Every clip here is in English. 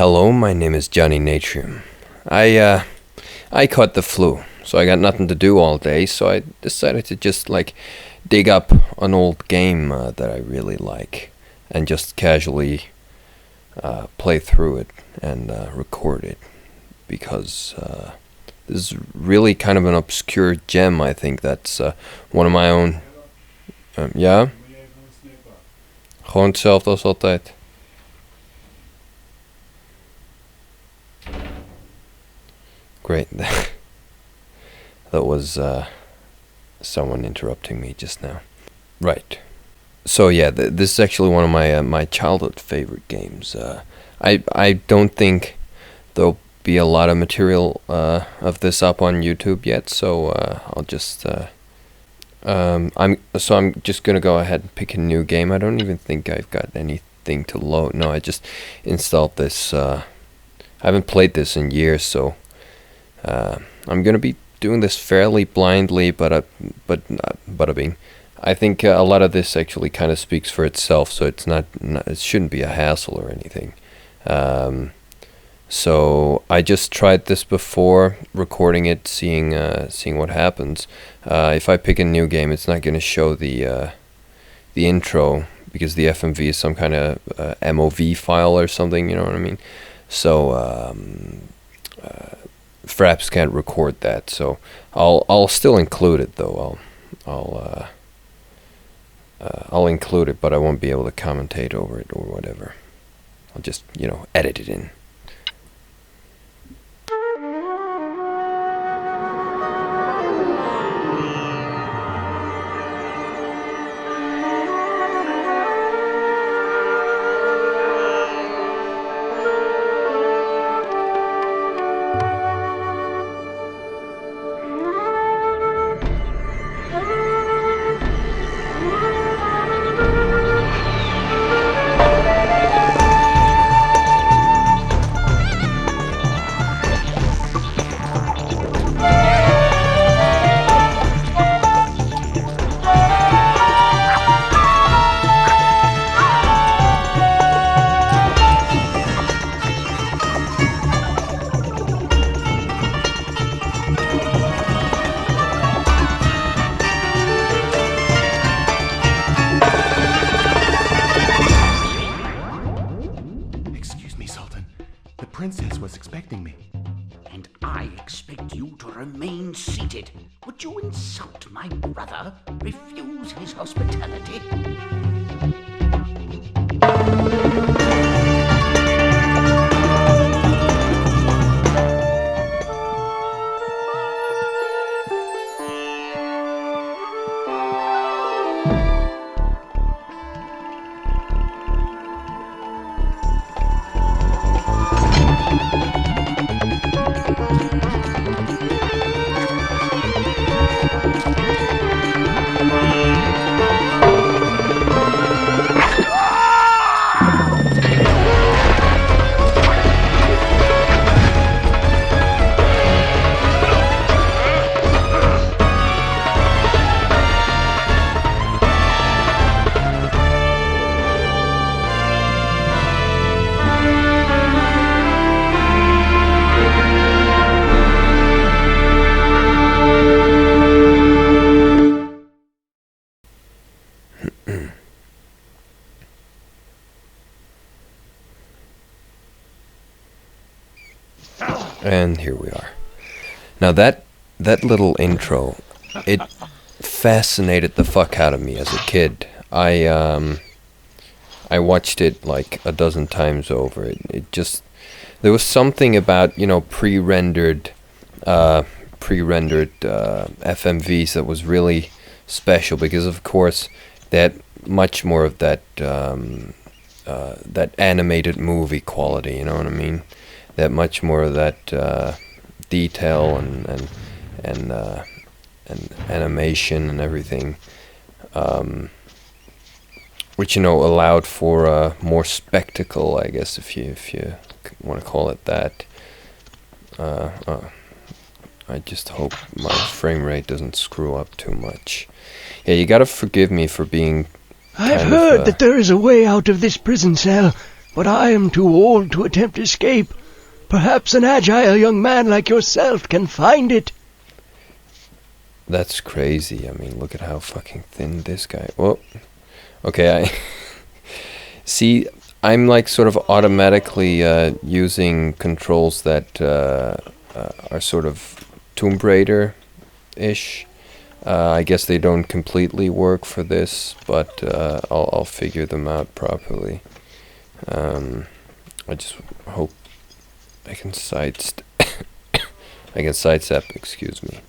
Hello, my name is Johnny Natrium. I caught the flu, so I got nothing to do all day, so I decided to just, dig up an old game that I really like, and just casually play through it and record it, because this is really kind of an obscure gem, I think, that's one of my own... ja? Gewoon hetzelfde als altijd. Great. That was someone interrupting me just now. Right. So yeah, this is actually one of my childhood favorite games. I don't think there'll be a lot of material of this up on YouTube yet, so I'll just I'm just gonna go ahead and pick a new game. I don't even think I've got anything to load. No, I just installed this. I haven't played this in years, so I'm gonna be doing this fairly blindly, but bada bing. I think a lot of this actually kind of speaks for itself, so it's not it shouldn't be a hassle or anything. So I just tried this before, recording it, seeing what happens. If I pick a new game, it's not gonna show the intro, because the FMV is some kind of MOV file or something. You know what I mean? So Fraps can't record that, so I'll still include it though. I'll include it, but I won't be able to commentate over it or whatever. I'll just edit it in. The princess was expecting me. And I expect you to remain seated. Would you insult my brother? Refuse his hospitality? And here we are. Now that little intro, it fascinated the fuck out of me as a kid. I watched it like a dozen times over. It just, there was something about pre-rendered FMVs that was really special, because of course that much more of that that animated movie quality. You know what I mean? That much more of that detail and animation and everything, which allowed for more spectacle, I guess, if you want to call it that. I just hope my frame rate doesn't screw up too much. Yeah, you gotta forgive me for being. I've heard that there is a way out of this prison cell. but I am too old to attempt escape. Perhaps an agile young man like yourself can find it. That's crazy. I mean, look at how fucking thin this guy. Whoa. Okay, I see. I'm like sort of automatically using controls that are sort of Tomb Raider-ish. I guess they don't completely work for this, but I'll figure them out properly. I just hope I can sidestep. I can sidestep. Excuse me.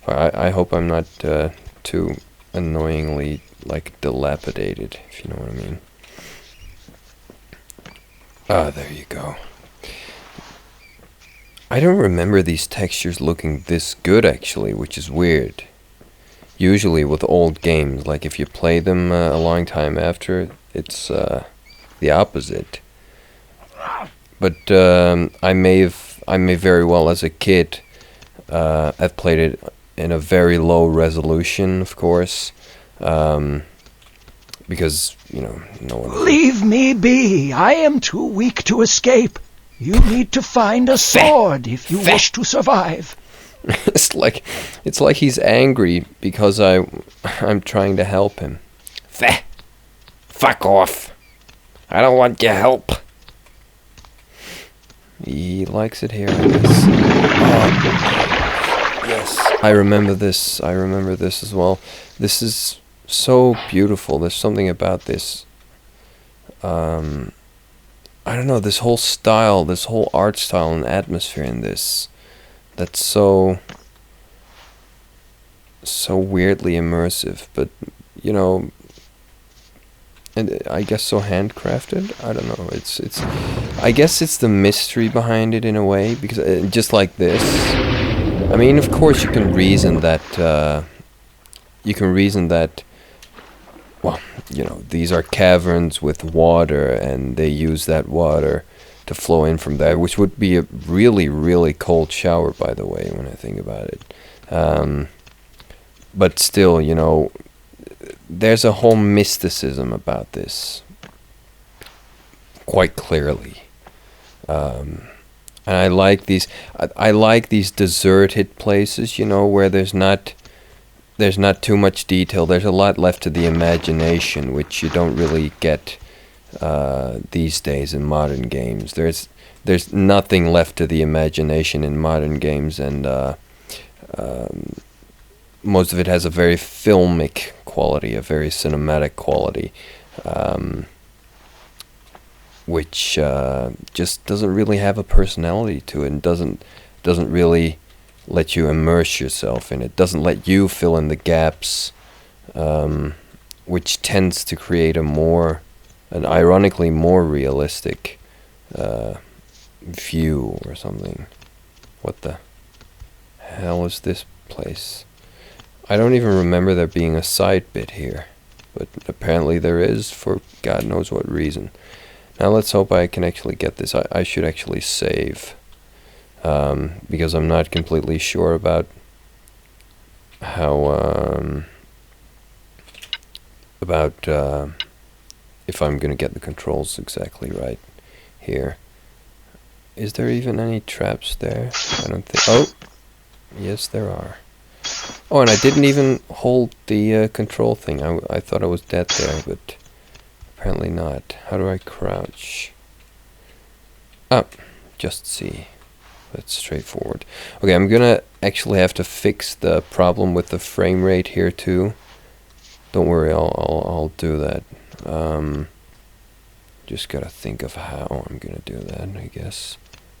I hope I'm not too annoyingly like dilapidated, if you know what I mean. Ah, there you go. I don't remember these textures looking this good actually, which is weird. Usually with old games, like if you play them a long time after, it's the opposite. But I may very well as a kid have played it in a very low resolution, of course, because no one. Leave me be. I am too weak to escape. You need to find a sword if you wish to survive. It's like he's angry because I'm trying to help him. Fuck off. I don't want your help. He likes it here, I guess. Yes, I remember this. I remember this as well. This is so beautiful. There's something about this. I don't know, this whole style, this whole art style and atmosphere in this, that's so weirdly immersive, but and I guess so handcrafted. I don't know. It's. I guess it's the mystery behind it in a way, because just like this. I mean, of course, you can reason that. Well, these are caverns with water, and they use that water to flow in from there, which would be a really, really cold shower, by the way, when I think about it. But still, there's a whole mysticism about this, quite clearly. And I like these. I like these deserted places, where there's not too much detail. There's a lot left to the imagination, which you don't really get these days in modern games. There's nothing left to the imagination in modern games, and most of it has a very filmic quality, a very cinematic quality, which just doesn't really have a personality to it, and doesn't really let you immerse yourself in it, doesn't let you fill in the gaps, which tends to create an ironically more realistic view or something. What the hell is this place? I don't even remember there being a side bit here, but apparently there is, for God knows what reason. Now let's hope I can actually get this. I should actually save. Because I'm not completely sure about how if I'm gonna get the controls exactly right here. Is there even any traps there? I don't think. Oh, yes, there are. Oh, and I didn't even hold the control thing. I thought I was dead there, but apparently not. How do I crouch? Up, just see. That's straightforward. Okay, I'm gonna actually have to fix the problem with the frame rate here too. Don't worry, I'll do that. Just gotta think of how I'm gonna do that, I guess.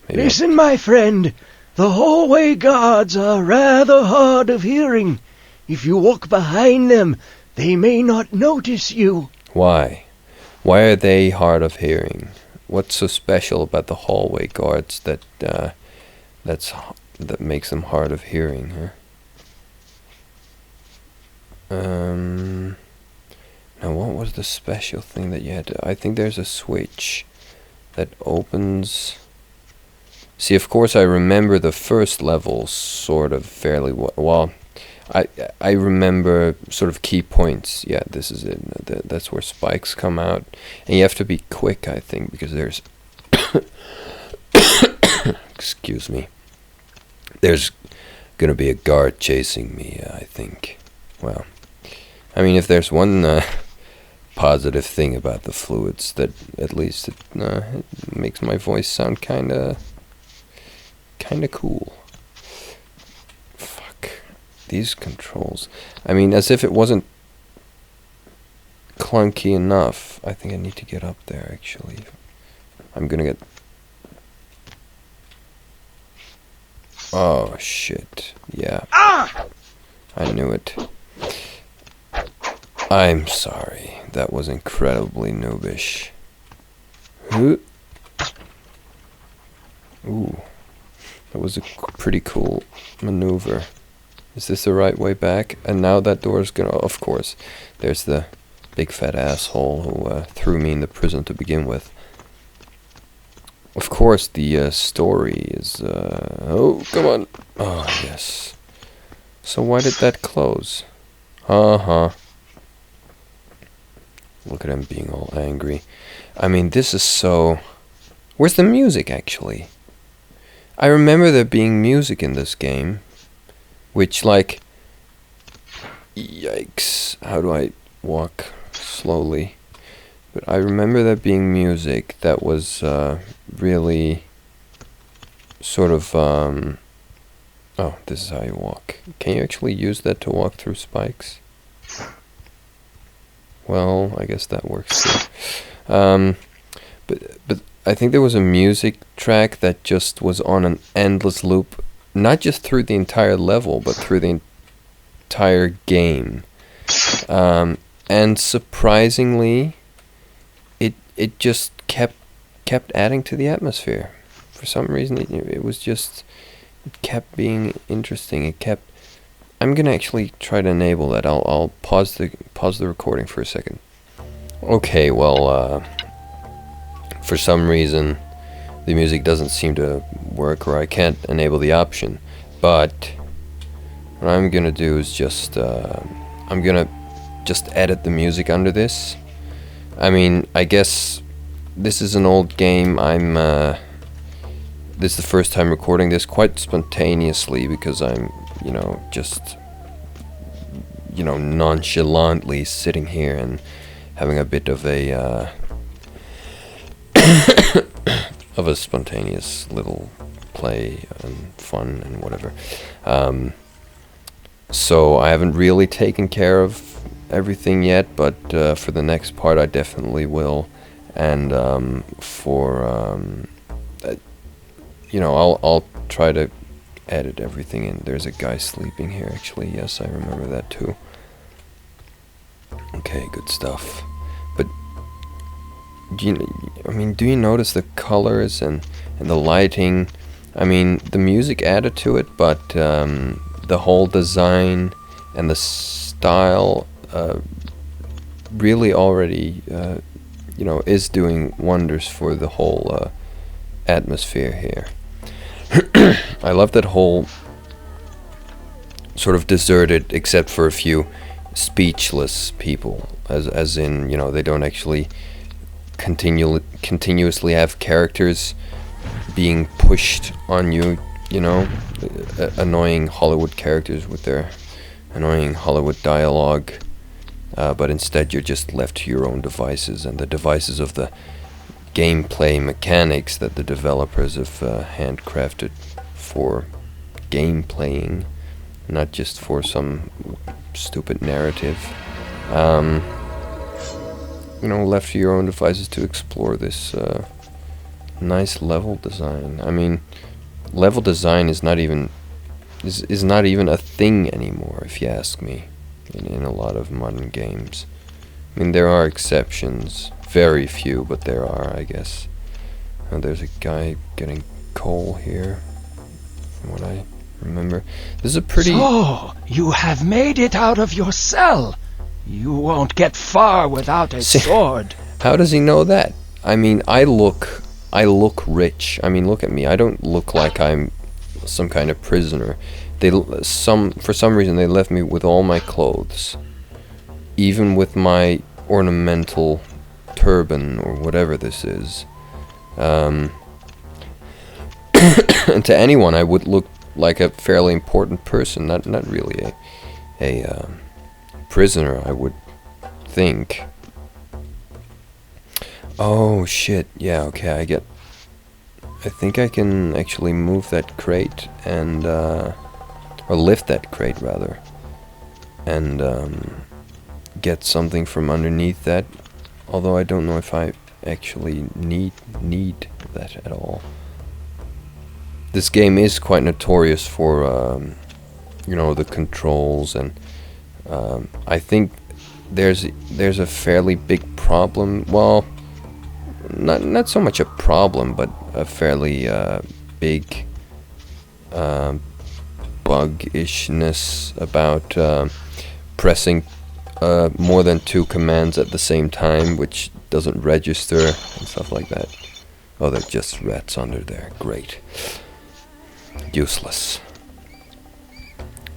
Maybe Listen, my friend. The hallway guards are rather hard of hearing. If you walk behind them, they may not notice you. Why? Why are they hard of hearing? What's so special about the hallway guards that makes them hard of hearing, huh? Now what was the special thing that you had to... I think there's a switch that opens... See, of course I remember the first level sort of fairly well. I remember sort of key points. Yeah, this is it. That's where spikes come out, and you have to be quick, I think, because there's excuse me. There's gonna be a guard chasing me, I think. Well, I mean, if there's one positive thing about the fluids, that at least it makes my voice sound kinda cool. Fuck. These controls. I mean, as if it wasn't clunky enough. I think I need to get up there, actually. I'm gonna get... Oh, shit. Yeah. I knew it. I'm sorry. That was incredibly noobish. Ooh. That was a pretty cool maneuver. Is this the right way back? And now that door's gonna... Of course. There's the big fat asshole who threw me in the prison to begin with. Of course, the story is... oh, come on. Oh, yes. So why did that close? Uh-huh. Look at him being all angry. I mean, this is so... Where's the music, actually? I remember there being music in this game. Which, like... Yikes. How do I walk slowly? But I remember there being music that was really sort of... Oh, this is how you walk. Can you actually use that to walk through spikes? Well, I guess that works too. But I think there was a music track that just was on an endless loop, not just through the entire level, but through the entire game. And surprisingly, it just kept adding to the atmosphere. For some reason, it was just... It kept being interesting. It kept... I'm gonna actually try to enable that. I'll pause the recording for a second. Okay, well, for some reason, the music doesn't seem to work, or I can't enable the option. But what I'm gonna do is just I'm gonna just edit the music under this. I mean, I guess this is an old game. This is the first time recording this quite spontaneously because I'm, just, nonchalantly sitting here and having a bit of a, of a spontaneous little play and fun and whatever. So I haven't really taken care of everything yet, but for the next part I definitely will. And I'll try to edit everything in. There's a guy sleeping here, actually. Yes, I remember that too. Okay, good stuff. But do you notice the colors and the lighting? I mean, the music added to it, but the whole design and the style really already is doing wonders for the whole atmosphere here. I love that whole sort of deserted, except for a few speechless people, as in, they don't actually continuously have characters being pushed on you, annoying Hollywood characters with their annoying Hollywood dialogue, but instead you're just left to your own devices and the devices of the gameplay mechanics that the developers have handcrafted for game playing, not just for some stupid narrative. Left to your own devices to explore this nice level design. I mean, level design is not even a thing anymore, if you ask me, in a lot of modern games. I mean, there are exceptions. Very few, but there are, I guess. And there's a guy getting coal here, from what I remember. This is a pretty... So, you have made it out of your cell. You won't get far without a sword. How does he know that? I mean, I look rich. I mean, look at me. I don't look like I'm some kind of prisoner. for some reason they left me with all my clothes, even with my ornamental turban or whatever this is. And to anyone, I would look like a fairly important person, not really a prisoner, I would think. Oh shit! Yeah, okay, I think I can actually move that crate and or lift that crate rather, and get something from underneath that. Although I don't know if I actually need that at all. This game is quite notorious for you know, the controls, and I think there's a fairly big problem. Well, not so much a problem, but a fairly big bug-ishness about pressing more than 2 commands at the same time, which doesn't register and stuff like that. Oh, there's just rats under there. Great. Useless.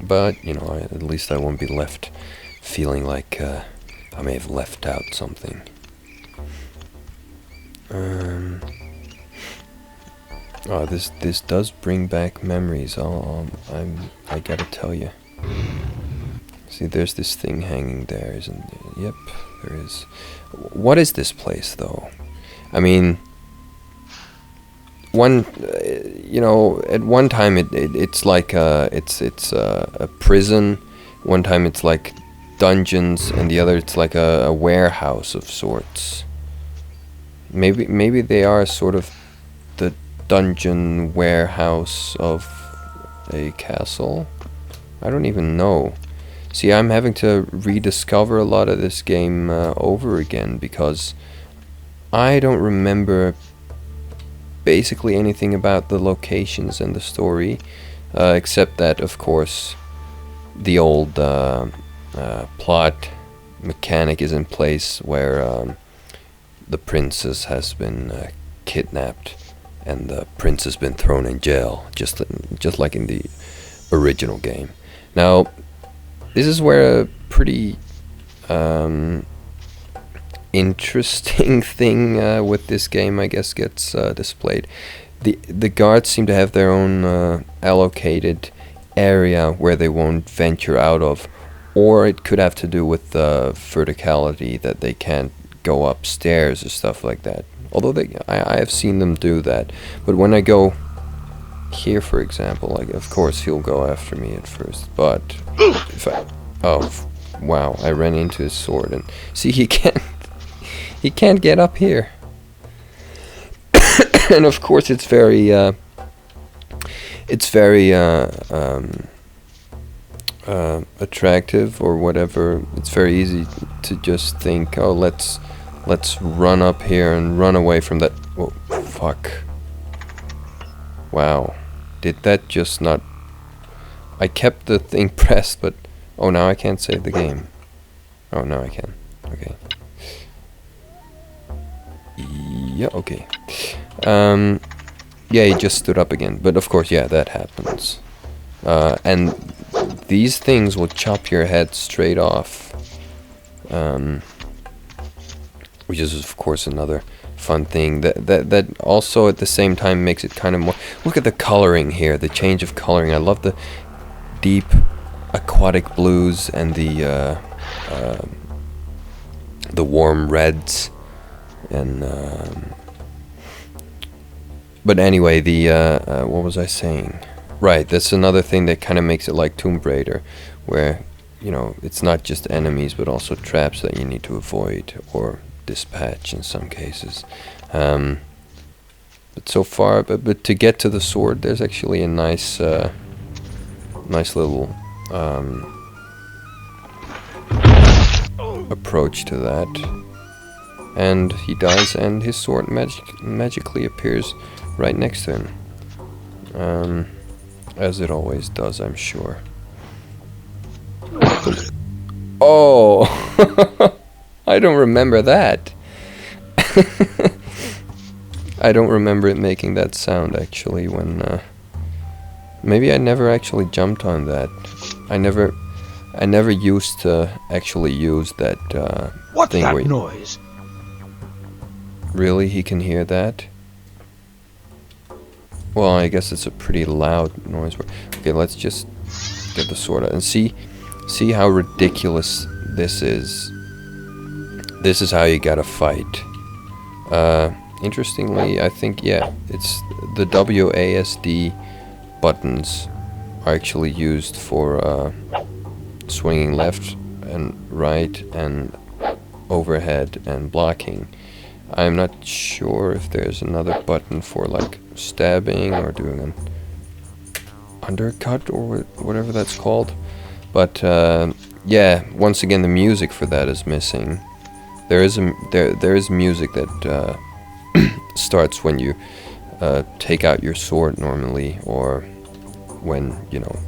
But, you know, at least I won't be left feeling like I may have left out something. Oh, this does bring back memories. I gotta tell you. See, there's this thing hanging there, isn't there? Yep, there is. What is this place, though? I mean, you know, at one time it's like it's a prison. One time it's like dungeons, and the other it's like a warehouse of sorts. Maybe they are sort of the dungeon warehouse of a castle. I don't even know. See, I'm having to rediscover a lot of this game over again, because I don't remember basically anything about the locations and the story, except that, of course, the old plot mechanic is in place where the princess has been kidnapped and the prince has been thrown in jail, just like in the original game. Now, this is where a pretty interesting thing with this game, I guess, gets displayed. The guards seem to have their own allocated area where they won't venture out of, or it could have to do with verticality, that they can't go upstairs or stuff like that. Although I have seen them do that. But when I go here, for example, like, of course he'll go after me at first, but if wow, I ran into his sword, and see, he can't get up here. And of course it's very attractive or whatever. It's very easy to just think, oh, let's run up here and run away from that. Whoa, fuck. Wow. Did that just not... I kept the thing pressed, but... Oh, now I can't save the game. Oh, now I can. Okay. Yeah, okay. Yeah, he just stood up again. But of course, yeah, that happens. And these things will chop your head straight off. Which is, of course, another fun thing. That also at the same time makes it kind of more... Look at the coloring here, the change of coloring. I love the deep aquatic blues and the warm reds. And but anyway, what was I saying? Right, that's another thing that kind of makes it like Tomb Raider, where, you know, it's not just enemies but also traps that you need to avoid or dispatch in some cases. But so far, but to get to the sword, there's actually a nice little approach to that. And he dies, and his sword magically appears right next to him. As it always does, I'm sure. Oh! I don't remember that. I don't remember it making that sound, actually, when Maybe I never actually jumped on that. I never used to actually use that What's thing that where noise? really he can hear that. Well, I guess it's a pretty loud noise. Okay, let's just get the sword out and see how ridiculous this is. This is how you gotta fight. Interestingly, I think, yeah, it's the WASD buttons are actually used for swinging left and right and overhead and blocking. I'm not sure if there's another button for like stabbing or doing an undercut or whatever that's called. But yeah, once again the music for that is missing. There is music that starts when you take out your sword normally, or when, you know,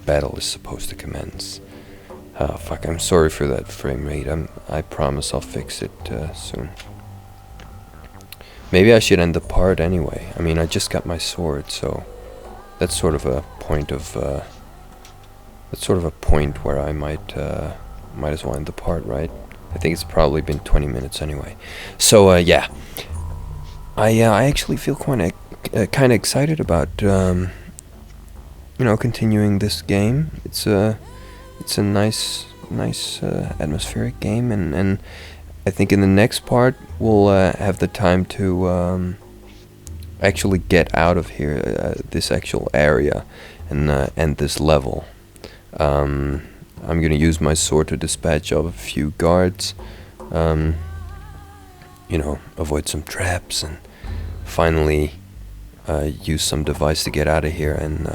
battle is supposed to commence. Oh fuck, I'm sorry for that frame rate. I promise I'll fix it soon. Maybe I should end the part anyway. I mean, I just got my sword, so that's sort of a point of where I might as well end the part, right? I think it's probably been 20 minutes anyway. So yeah, I actually feel kind of excited about you know, continuing this game. It's a nice atmospheric game, and I think in the next part we'll have the time to actually get out of here, this actual area, and end this level. I'm gonna use my sword to dispatch of a few guards, you know, avoid some traps, and finally use some device to get out of here and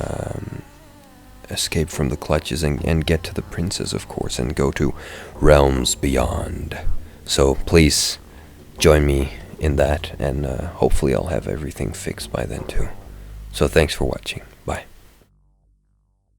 escape from the clutches and get to the princess, of course, and go to realms beyond. So please join me in that, and hopefully I'll have everything fixed by then too. So thanks for watching.